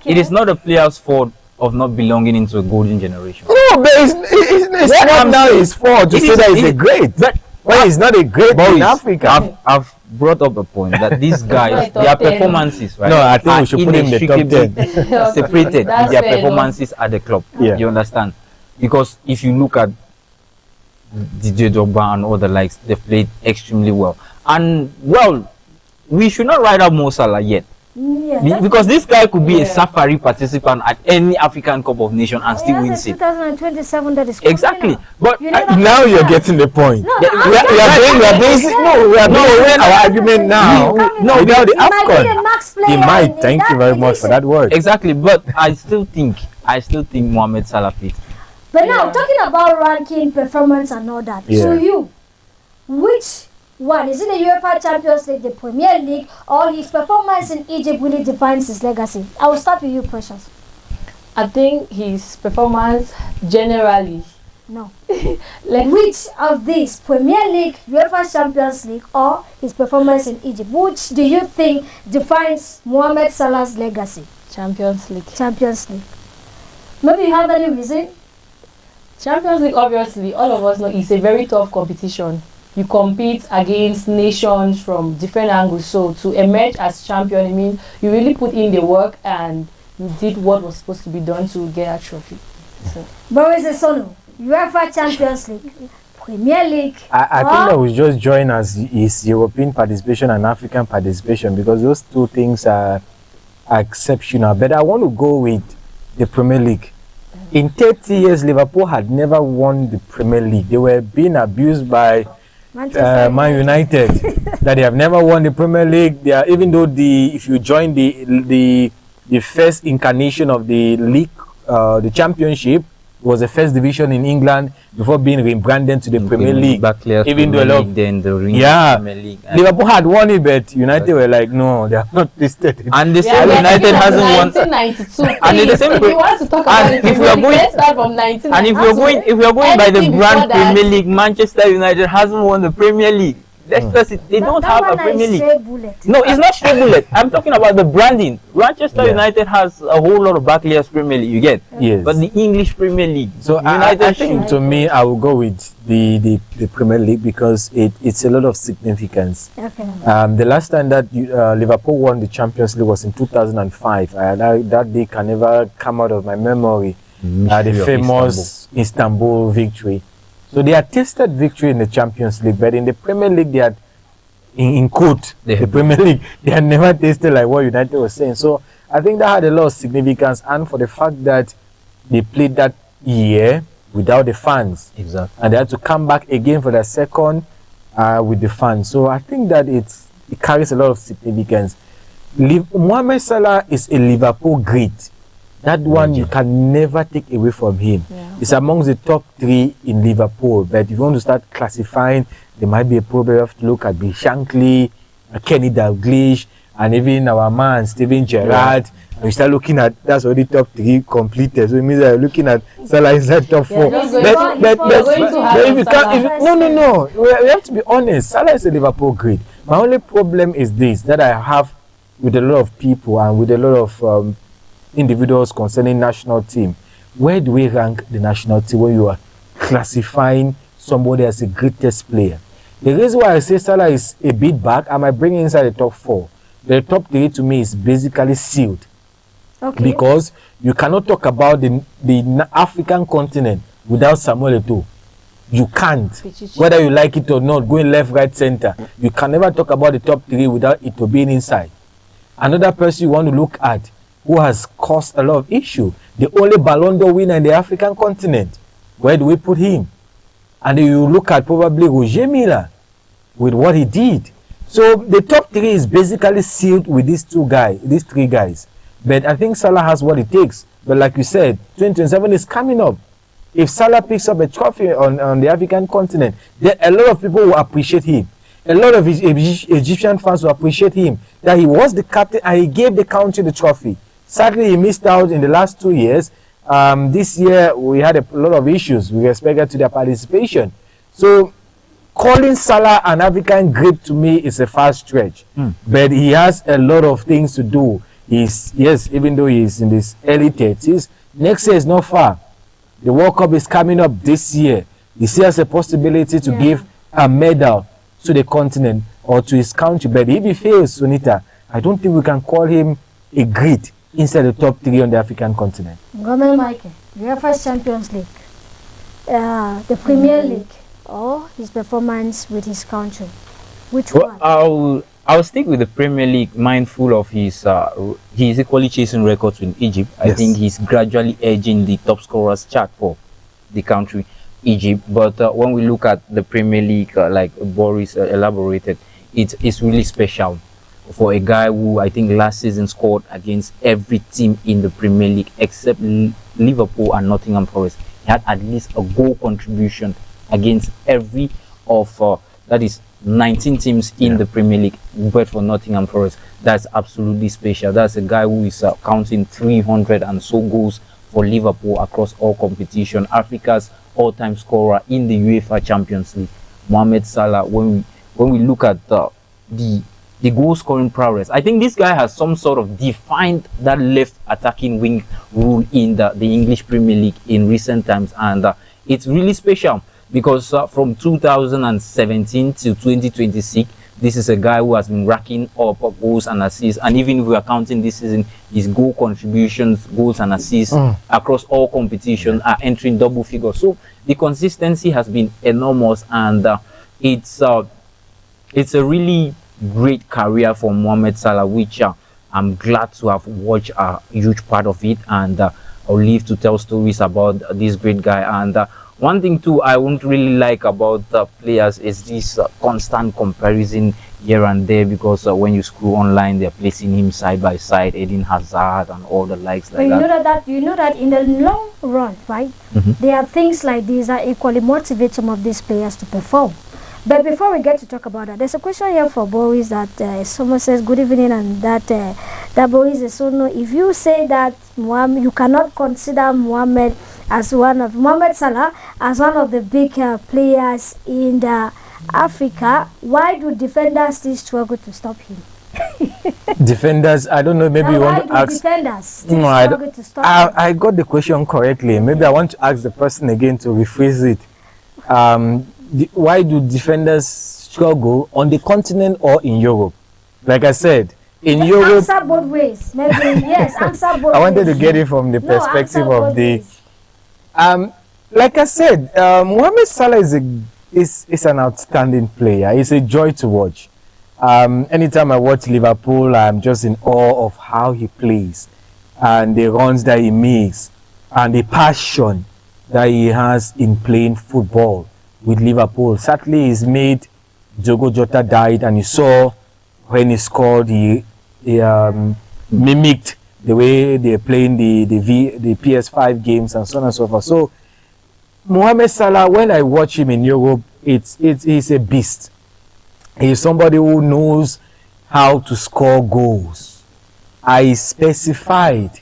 It is not a player's fault of not belonging into a golden generation. No, but it's not now his fault to say that he's a great. But well, he's not a great in Africa. I've brought up a point that these guys, their performances, right? No, I think we should put him in the top 10. Separated with their performances at the club. Yeah. You understand? Because if you look at DJ Drogba and all the likes, they've played extremely well. And well, we should not write out Mo Salah yet. Yeah, because this guy could be a safari participant at any African Cup of Nations and still wins it. 2027 that is exactly. But now you're getting the point. No, we are doing our argument now. No, without the AFCON. He might. Thank you very much for that word. Exactly. But I still think Mohamed Salah fit. But now talking about ranking, performance, and all that. To you, which one is it the UEFA Champions League, the Premier League, or his performance in Egypt really defines his legacy? I will start with you, Precious. I think his performance generally. No. Which of these, Premier League, UEFA Champions League, or his performance in Egypt, which do you think defines Mohamed Salah's legacy? Champions League. Champions League. Maybe you have any reason? Champions League, obviously, all of us know it's a very tough competition. You compete against nations from different angles. So to emerge as champion, I mean, you really put in the work and you did what was supposed to be done to get a trophy. So. Boris Esono, UEFA Champions League, Premier League. I think that we just join as his European participation and African participation, because those 2 things are exceptional. But I want to go with the Premier League. In 30 years, Liverpool had never won the Premier League. They were being abused by Man United. That they have never won the Premier League. They are, even though if you join the first incarnation of the league, the Championship was the first division in England before being rebranded to the Premier League. Even though a lot of, Premier League. Liverpool had won it, but United were like, no, they are not listed. And the same United hasn't won. 1992. And the same. If you want to talk about it, if we are going, from 1992. and if we are going by the brand Premier League, Manchester United hasn't won the Premier League. They don't have a Premier League. No, it's not stray bullet. I'm talking about the branding. Manchester United has a whole lot of Barclays Premier League. You get? Yes. But the English Premier League. So United I think to me, I will go with the Premier League because it's a lot of significance. Okay. The last time that Liverpool won the Champions League was in 2005. That day can never come out of my memory. The famous Istanbul victory. So they had tasted victory in the Champions League, but in the Premier League, they had, in quote, the Premier League, they had never tasted like what United was saying. So I think that had a lot of significance, and for the fact that they played that year without the fans. Exactly. And they had to come back again for the second with the fans. So I think that it carries a lot of significance. Mohamed Salah is a Liverpool great. That one you can never take away from him. It's amongst the top 3 in Liverpool. But if you want to start classifying, there might be a problem. You have to look at Bill Shankly, Kenny Dalglish, and even our man Steven Gerrard. And you start looking at, that's already top 3 completed. So it means that you're looking at Salah inside top 4. No. We have to be honest. Salah is a Liverpool great. My only problem is this, that I have with a lot of people and with a lot of individuals concerning national team. Where do we rank the national team when you are classifying somebody as the greatest player? The reason why I say Salah is a bit back, I might bring inside the top 4. The top 3 to me is basically sealed. Okay. Because you cannot talk about the African continent without Samuel Eto'o. You can't. Whether you like it or not, going left, right, center. You can never talk about the top 3 without Eto'o being inside. Another person you want to look at who has caused a lot of issue, the only Ballon d'Or winner in the African continent. Where do we put him? And then you look at probably Roger Milla with what he did. So the top 3 is basically sealed with these 3 guys. But I think Salah has what it takes. But like you said, 2027 is coming up. If Salah picks up a trophy on the African continent, then a lot of people will appreciate him. A lot of Egyptian fans will appreciate him, that he was the captain and he gave the country the trophy. Sadly, he missed out in the last 2 years. This year, we had a lot of issues with respect to their participation. So, calling Salah an African great to me is a fast stretch. But he has a lot of things to do. Even though he's in his early 30s, next year is not far. The World Cup is coming up this year. He still has a possibility to give a medal to the continent or to his country. But if he fails, Sunita, I don't think we can call him a great inside the top 3 on the African continent. Gomen Michael, UEFA Champions League, the Premier League, or his performance with his country? Which one? I'll stick with the Premier League, mindful of his equally chasing records in Egypt. I think he's gradually edging the top scorers chart for the country, Egypt. But when we look at the Premier League, like Boris elaborated, it's really special for a guy who I think last season scored against every team in the Premier League except Liverpool and Nottingham Forest. He had at least a goal contribution against every of that is 19 teams in the Premier League, but for Nottingham Forest. That's absolutely special. That's a guy who is counting 300 and so goals for Liverpool across all competition. Africa's all-time scorer in the UEFA Champions League, Mohamed Salah. When we look at the goal scoring prowess, I think this guy has some sort of defined that left attacking wing rule in the English Premier League in recent times, and it's really special because from 2017 to 2026, this is a guy who has been racking up goals and assists, and even if we are counting this season, his goal contributions, goals and assists across all competitions are entering double figures. So the consistency has been enormous, and it's a really great career for Mohamed Salah, which I'm glad to have watched a huge part of it. And or live to tell stories about this great guy. And one thing too I won't really like about players is this constant comparison here and there, because when you scroll online, they're placing him side by side, Eden Hazard and all the likes like that. You know that in the long run, right? There are things like these that equally motivate some of these players to perform. But before we get to talk about that, there's a question here for Boris that someone says good evening, and that Boris is so no. If you say that you cannot consider Mohamed Salah as one of the big players in Africa, why do defenders still struggle to stop him? Defenders, I don't know, maybe you want to ask. Defenders still struggle to stop him? I got the question correctly. Maybe I want to ask the person again to rephrase it. Why do defenders struggle on the continent or in Europe? Like I said, in Europe... Answer both ways. Maybe, yes, answer both ways. I wanted to get it from the perspective of the... like I said, Mohamed Salah is an outstanding player. He's a joy to watch. Anytime I watch Liverpool, I'm just in awe of how he plays and the runs that he makes and the passion that he has in playing football with Liverpool. Sadly, he's made Diogo Jota died, and you saw when he scored, he mimicked the way they're playing the PS5 games and so on and so forth. So Mohamed Salah, when I watch him in Europe, he's a beast. He's somebody who knows how to score goals. I specified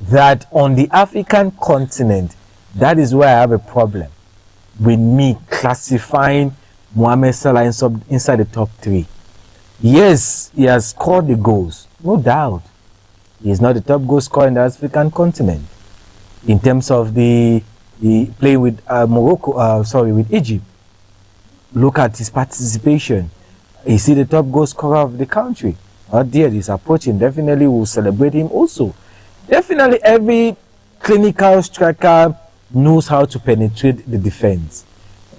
that on the African continent, that is where I have a problem with me classifying Mohamed Salah inside the top 3. Yes, he has scored the goals, no doubt. He is not the top goal scorer in the African continent in terms of the play with with Egypt. Look at his participation. Is he the top goal scorer of the country? Not there. He's approaching. Definitely will celebrate him also. Definitely every clinical striker knows how to penetrate the defense.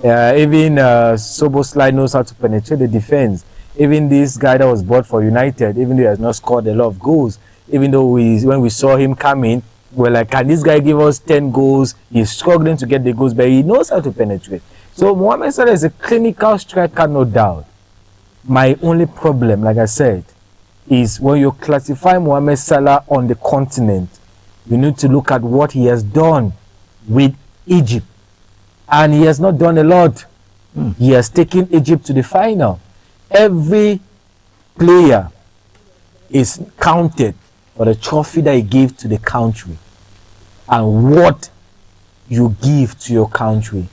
Even Soboslai knows how to penetrate the defense. Even this guy that was bought for United, even though he has not scored a lot of goals, even though when we saw him coming, we're like, can this guy give us 10 goals? He's struggling to get the goals, but he knows how to penetrate. So Mohamed Salah is a clinical striker, no doubt. My only problem, like I said, is when you classify Mohamed Salah on the continent, you need to look at what he has done with Egypt. And he has not done a lot. He has taken Egypt to the final. Every player is counted for the trophy that he gave to the country and what you give to your country.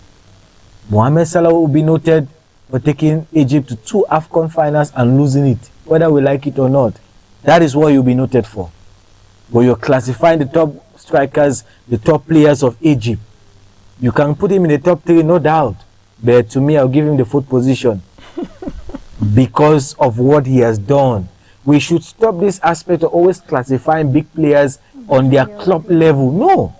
Mohamed Salah will be noted for taking Egypt to 2 AFCON finals and losing it, whether we like it or not. That is what you'll be noted for. But you're classifying the top strikers, the top players of Egypt. You can put him in the top 3, no doubt. But to me, I'll give him the 4th position because of what he has done. We should stop this aspect of always classifying big players on their club level. No.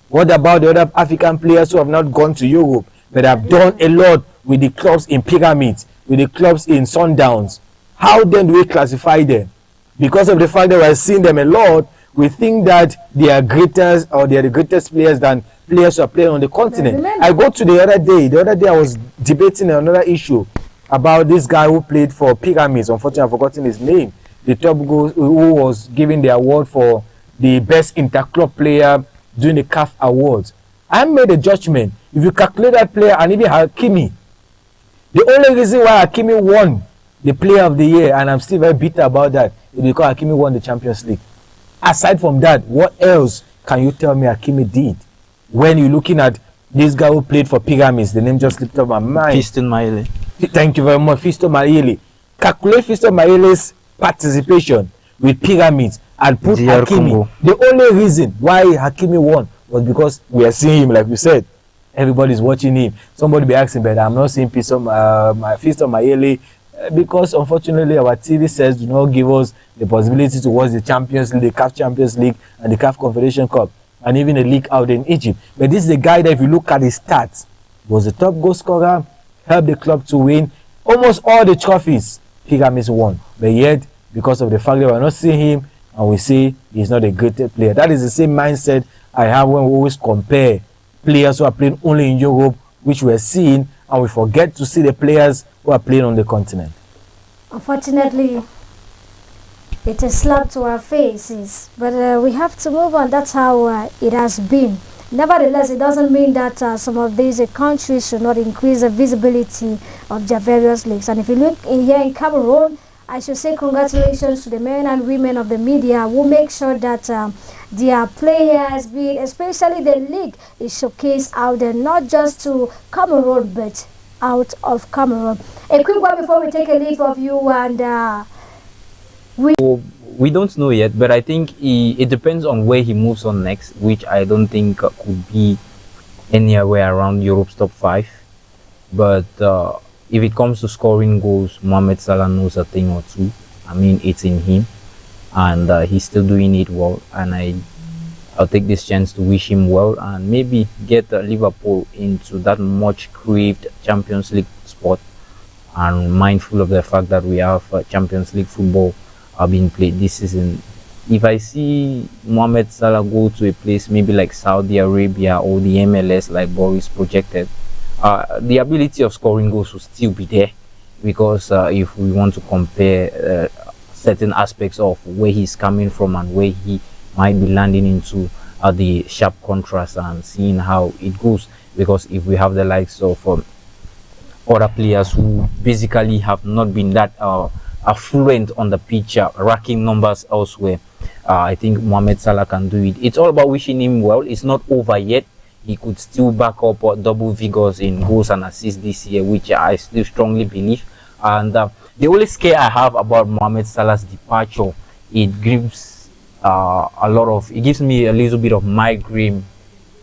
What about the other African players who have not gone to Europe, but have done a lot with the clubs in Pyramids, with the clubs in Sundowns? How then do we classify them? Because of the fact that we're seeing them a lot, we think that they are greater or they are the greatest players than players who are playing on the continent. I go to the other day I was debating another issue about this guy who played for Pyramids. Unfortunately, I've forgotten his name. The top goal who was given the award for the best interclub player during the CAF Awards. I made a judgment. If you calculate that player and even Hakimi, the only reason why Hakimi won the player of the year, and I'm still very bitter about that, is because Hakimi won the Champions League. Aside from that, what else can you tell me Hakimi did? When you're looking at this guy who played for Pyramids, the name just slipped off my mind. Fiston Maele. Thank you very much, Fiston Maele. Calculate Fiston Maele's participation with Pyramids and put DR Hakimi. Congo. The only reason why Hakimi won was because we are seeing him, like we said. Everybody's watching him. Somebody be asking, but I'm not seeing Fiston Maele because unfortunately our TV sets do not give us the possibility to watch the Champions League, the CAF Champions League and the CAF Confederation Cup and even a league out in Egypt. But this is a guy that if you look at his stats, was the top goal scorer, helped the club to win almost all the trophies Pyramids won. But yet, because of the fact that we're not seeing him and we say he's not a great player, that is the same mindset I have when we always compare players who are playing only in Europe, which we're seeing, and we forget to see the players who are playing on the continent. Unfortunately, it's a slap to our faces, but we have to move on. That's how it has been. Nevertheless, it doesn't mean that some of these countries should not increase the visibility of their various leagues. And if you look in here in Cameroon, I should say congratulations to the men and women of the media who make sure that their players, especially the league, is showcased out there, not just to Cameroon, but out of Cameroon. A quick one before we take a leave of you, and we don't know yet, but I think it depends on where he moves on next, which I don't think could be anywhere around Europe's top 5. But if it comes to scoring goals, Mohamed Salah knows a thing or two. I mean, it's in him, and he's still doing it well. And I'll take this chance to wish him well and maybe get Liverpool into that much craved Champions League spot. And mindful of the fact that we have Champions League football being played this season, if I see Mohamed Salah go to a place maybe like Saudi Arabia or the MLS like Boris projected, the ability of scoring goals will still be there, because if we want to compare certain aspects of where he's coming from and where he might be landing into, the sharp contrast and seeing how it goes, because if we have the likes of other players who basically have not been that fluent on the pitch, racking numbers elsewhere, I think Mohamed Salah can do it. It's all about wishing him well. It's not over yet. He could still back up double figures in goals and assists this year, which I still strongly believe. And the only scare I have about Mohamed Salah's departure, it gives it gives me a little bit of migraine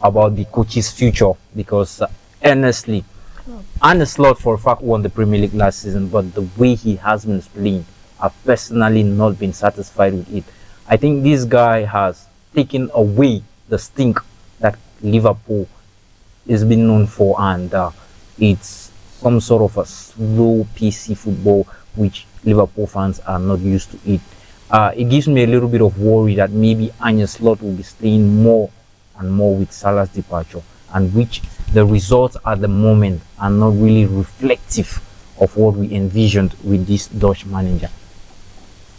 about the coach's future, because honestly, Arne Slot for a fact won the Premier League last season, but the way he has been playing, I've personally not been satisfied with it. I think this guy has taken away the stink that Liverpool is been known for, and it's some sort of a slow PC football which Liverpool fans are not used to it. It gives me a little bit of worry that maybe Arne Slot will be staying more and more with Salah's departure, and which the results at the moment are not really reflective of what we envisioned with this Dutch manager.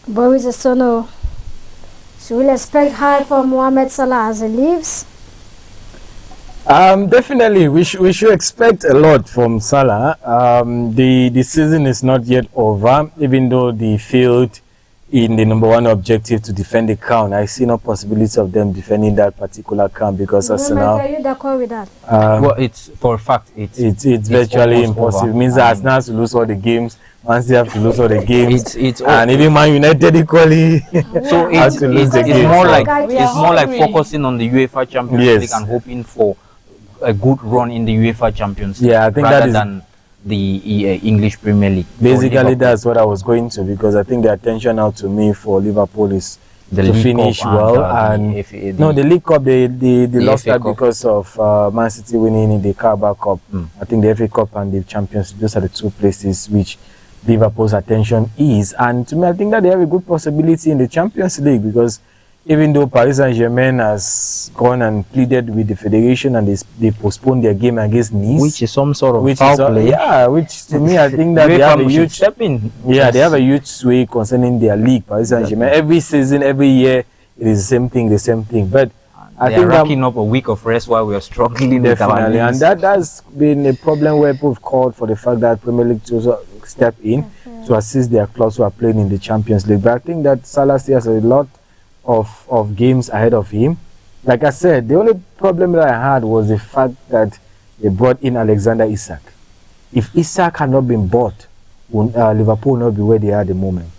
Boris Esono, should we expect high from Mohamed Salah as he leaves? Definitely, we should expect a lot from Salah. The season is not yet over, even though they failed in the #1 objective to defend the crown. I see no possibility of them defending that particular crown, because Arsenal. Are you d'accord with that? Well, it's for a fact it's virtually impossible. It means that Arsenal has to lose all the games. Man City have to lose all the games, and even Man United equally. So it's more like focusing on the UEFA Champions League and hoping for a good run in the UEFA Champions League, I think rather that is than the English Premier League. Basically, that's what I was going to, because I think the attention now to me for Liverpool is to finish well. And the League Cup, they lost that because of Man City winning the Carabao Cup. I think the FA Cup and the Champions League, those are the two places which Liverpool's attention is. And to me, I think that they have a good possibility in the Champions League, because even though Paris Saint-Germain has gone and pleaded with the federation and they postponed their game against Nice, which is some sort of foul play. Which to me, I think that they have a huge they have a huge sway concerning their league. Paris Saint-Germain, every season, every year, it is the same thing. But I think racking up a week of rest while we are struggling with our leagues. And that has been a problem where people have called for the fact that Premier League to step in to assist their clubs who are playing in the Champions League. But I think that Salah still has a lot of games ahead of him. Like I said, the only problem that I had was the fact that they brought in Alexander Isak. If Isak had not been bought, Liverpool would not be where they are at the moment.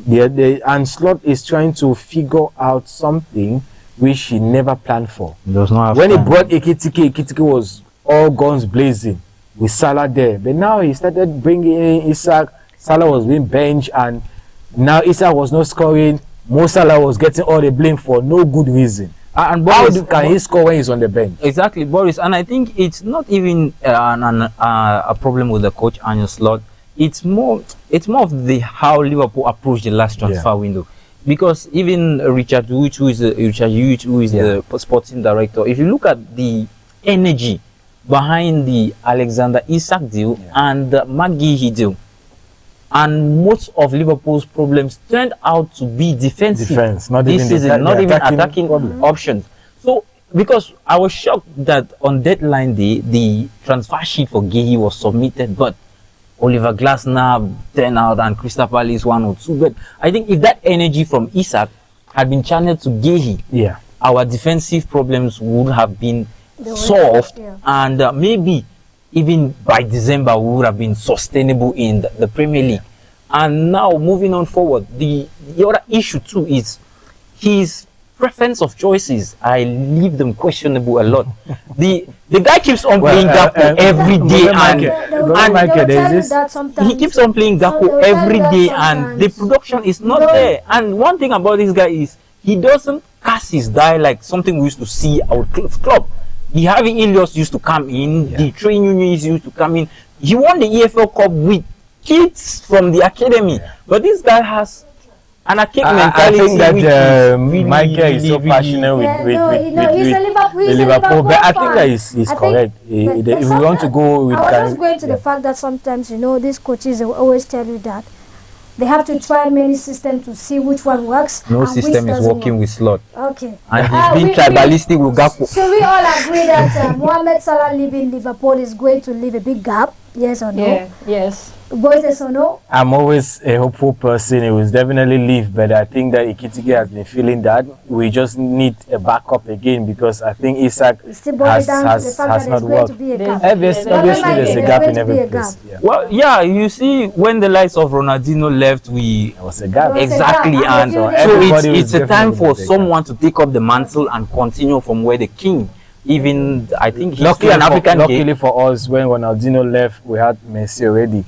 And Slot is trying to figure out something which he never planned for. When he brought Ekitike was all guns blazing with Salah there. But now he started bringing in Isak. Salah was being benched, and now Isak was not scoring. Mo Salah was getting all the blame for no good reason. And Boris, how can he score when he's on the bench? Exactly, Boris. And I think it's not even a problem with the coach Arne Slot. It's more of how Liverpool approached the last transfer window. because even Richard Hughes, who is the sporting director, if you look at the energy behind the Alexander Isak deal and the McGeehee deal, and most of Liverpool's problems turned out to be defensive not this even season, not even attacking problem. options. So, because I was shocked that on deadline day, the transfer sheet for Gehi was submitted, but Oliver Glasner turned out and Crystal Palace 1 or 2. But I think if that energy from Isak had been channeled to Gehi, our defensive problems would have been solved, and maybe even by December we would have been sustainable in the Premier League. And now moving on forward, the other issue too is his preference of choices. I leave them questionable a lot. The guy keeps on playing Gakpo every day, and he keeps on playing Gakpo every day, and the production is not there. And one thing about this guy is he doesn't cast his die like something we used to see our club. The Harvey Ilios used to come in, the Train Unions used to come in. He won the EFL Cup with kids from the academy, but this guy has an archaic mentality. I think that Michael is so passionate with Liverpool, but I think that is correct. If we want to go with... I was just going to the fact that sometimes, you know, these coaches will always tell you that they have to try many systems to see which one works. No system is working with Slot. Okay. And he's been tribalistic with Gakpo. So we all agree that Mohamed Salah leaving Liverpool is going to leave a big gap. Yes or no? Yeah. Yes. Boys, yes or no? I'm always a hopeful person. It will definitely leave, but I think that Ekitike has been feeling that we just need a backup again, because I think Isak has not worked. Obviously, there's a gap in every place. Well, yeah, you see, when the likes of Ronaldinho left, there was a gap. Exactly, and so it's a time for someone to take up the mantle and continue from where the king. Even I think he's still an African. Luckily for us, when Ronaldinho left, we had Messi already.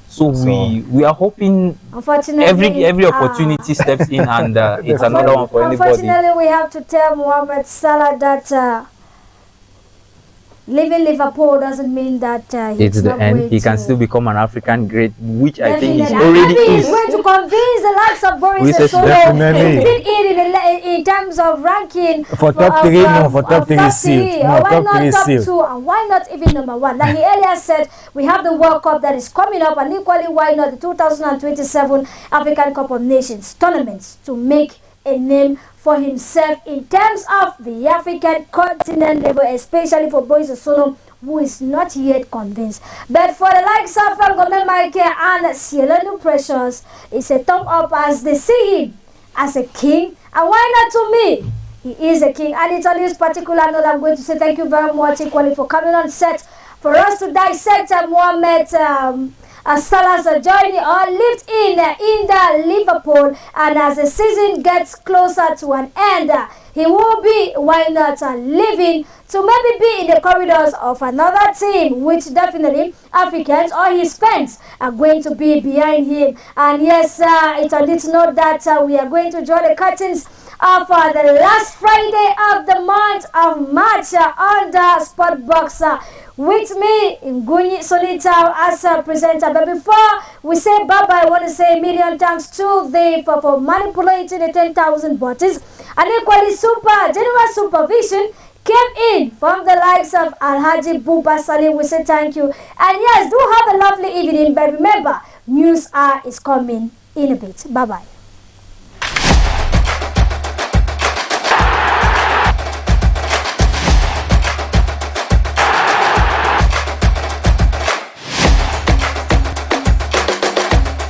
So we are hoping every opportunity steps in, and it's another one for anybody. Unfortunately, we have to tell Mohamed Salah that leaving Liverpool doesn't mean that it's the end. He can still become an African great, which I think is already is. He's going to convince the likes of Boris in terms of ranking for top 3. For top 3 is sealed. No, why not top 2? And why not even number 1? Like he earlier said, we have the World Cup that is coming up, and equally why not the 2027 African Cup of Nations tournaments to make a name for himself in terms of the African continent level, especially for Boys Sono, who is not yet convinced. But for the likes of Gomel Michael and Cielanu Precious, it's a thumb up as they see him as a king. And why not to me? He is a king. And it's on this particular note, I'm going to say thank you very much, equally, for coming on set for us to dissect Mohamed Salah's journey or lived in the Liverpool, and as the season gets closer to an end, he will be, why not, living to maybe be in the corridors of another team, which definitely Africans or his fans are going to be behind him. And yes, it's on this note that we are going to draw the curtains of the last Friday of the month of March on the Sport Box. With me, Nguni Solita as a presenter. But before we say bye-bye, I want to say a million thanks to them for manipulating the 10,000 bottles. And equally general supervision came in from the likes of Alhaji Buba Salim. We say thank you. And yes, do have a lovely evening. But remember, News Hour is coming in a bit. Bye-bye.